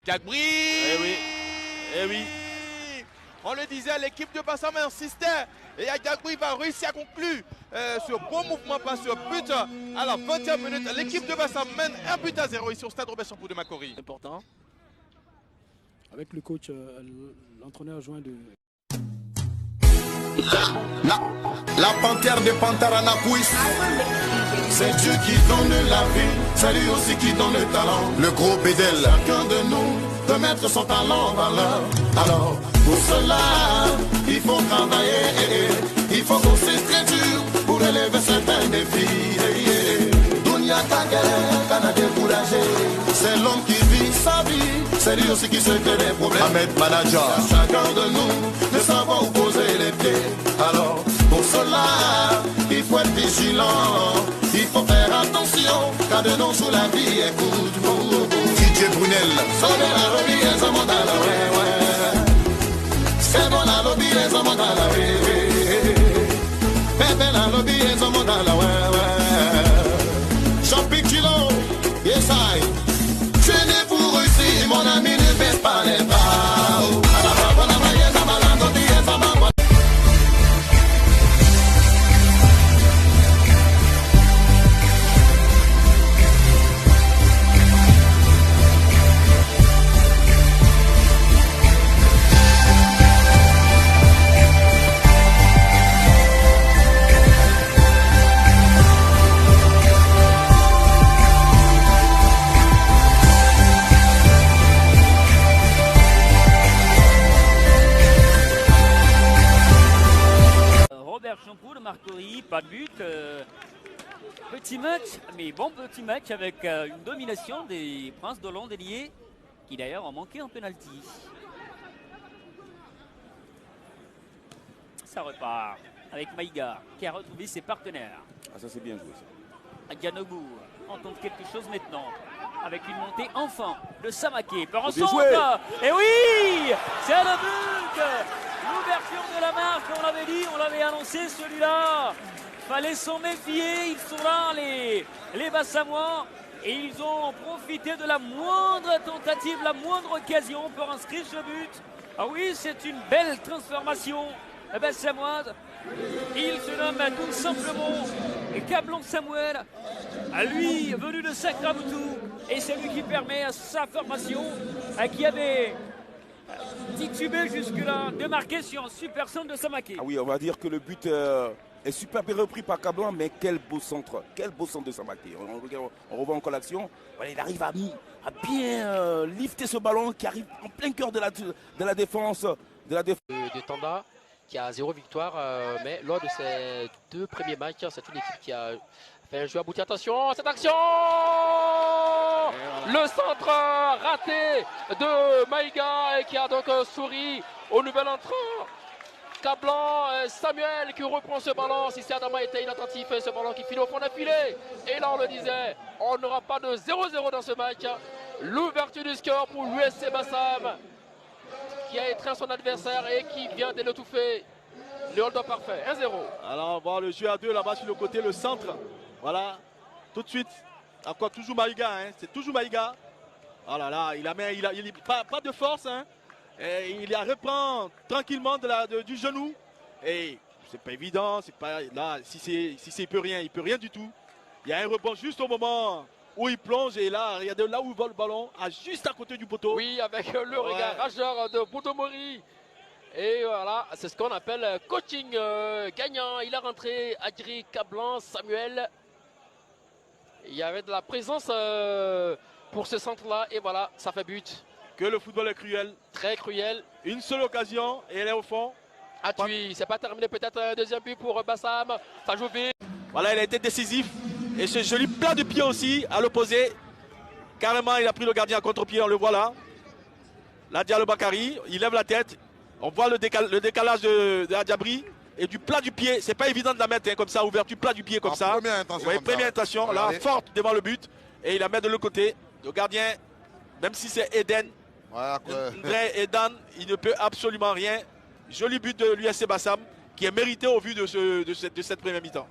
Jacques-Bri. Eh oui. On le disait, l'équipe de Bassam insistait. Et Jacques-Bri va réussir à conclure ce bon mouvement par ce but à la 20e minute. L'équipe de Bassam mène 1-0 ici au stade Robert Champoux de Macquarie. Important. Avec le coach, l'entraîneur joint de... La panthère de Pantaranakouis, c'est Dieu qui donne la vie, c'est lui aussi qui donne le talent. Le gros Bédel, chacun de nous peut mettre son talent en valeur. Alors, pour cela, il faut travailler, il faut bosser très dur pour élever certains défis. Dunia Kagere, Kana découragé, c'est l'homme qui vit sa vie, c'est lui aussi qui se crée des problèmes. Ahmed Manager, chacun de nous ne savoir où poser les pieds. Alors, pour cela, il faut être vigilant, il faut faire attention, car de nos jours la vie est courte. DJ Brunel, sauver la lobby, les hommes dans la ouais. C'est bon la lobby, les hommes dans la ouais. Bébé la lobby, les hommes dans la ouais. Jean-Pierre Kilo, yes I. Je n'ai pour réussir, mon ami, ne baisse pas les bras. Champoux de Marcory, pas de but. Petit match, mais bon petit match avec une domination des Princes d'Hollande déliés, qui d'ailleurs ont manqué un penalty. Ça repart avec Maïga qui a retrouvé ses partenaires. Ah, ça c'est bien joué ça. Adjanobu on tente quelque chose maintenant avec une montée enfin de Samaké. Par un bien centre. Et oui, c'est le but. L'ouverture de la marque, on l'avait dit, on l'avait annoncé celui-là. Fallait s'en méfier, ils sont là les Bassamois. Et ils ont profité de la moindre tentative, la moindre occasion pour inscrire ce but. Ah oui, c'est une belle transformation bassamoise. Il se nomme tout simplement Kablon Samuel, à lui venu de Sacramoutou. Et c'est lui qui permet à sa formation, qui avait titubé jusque-là, de marquer sur un super centre de Samaké. Ah oui, on va dire que le but est super bien repris par Kablan, mais quel beau centre de Samaké. On revoit encore l'action. Voilà, il arrive à bien lifter ce ballon qui arrive en plein cœur de la défense. De Tanda qui a 0 victoire, mais lors de ses 2 premiers matchs, c'est une équipe qui a fait un jeu abouti. Attention à cette action! Le centre raté de Maïga et qui a donc souri au nouvel entrant. Kablan, Samuel qui reprend ce ballon. Si Adama était inattentif, ce ballon qui finit au fond d'un filet. Et là on le disait, on n'aura pas de 0-0 dans ce match. L'ouverture du score pour l'USC Bassam, qui a étreint son adversaire et qui vient de l'étouffer. Le hold-up parfait, 1-0. Alors on va voir le jeu à 2 là-bas sur le côté, le centre. Voilà, tout de suite. Encore toujours Maïga, hein. C'est toujours Maïga. Oh là là, il pas de force, hein. Et il reprend tranquillement du genou. Et c'est pas évident, c'est pas là. Si il peut rien du tout. Il y a un rebond juste au moment où il plonge et là, regardez là où il vole le ballon, juste à côté du poteau. Oui, avec le regard rageur de Boudomori. Et voilà, c'est ce qu'on appelle coaching gagnant. Il a rentré Adri Kablan, Samuel. Il y avait de la présence pour ce centre-là et voilà, ça fait but. Que le football est cruel. Très cruel. Une seule occasion et elle est au fond. Atui, c'est pas terminé, peut-être un deuxième but pour Bassam. Ça joue vite. Voilà, il a été décisif. Et ce joli plat de pied aussi à l'opposé. Carrément, il a pris le gardien à contre-pied, on le voit là. Là, Diallo Bakary, il lève la tête. On voit le décalage de Adjabri. Et du plat du pied, c'est pas évident de la mettre hein, comme ça, ouvert du plat du pied comme ça. Première intention. Oui, première intention, là, forte devant le but. Et il la met de l'autre côté. Le gardien, même si c'est Eden, André Eden, il ne peut absolument rien. Joli but de l'USC Bassam qui est mérité au vu de cette première mi-temps.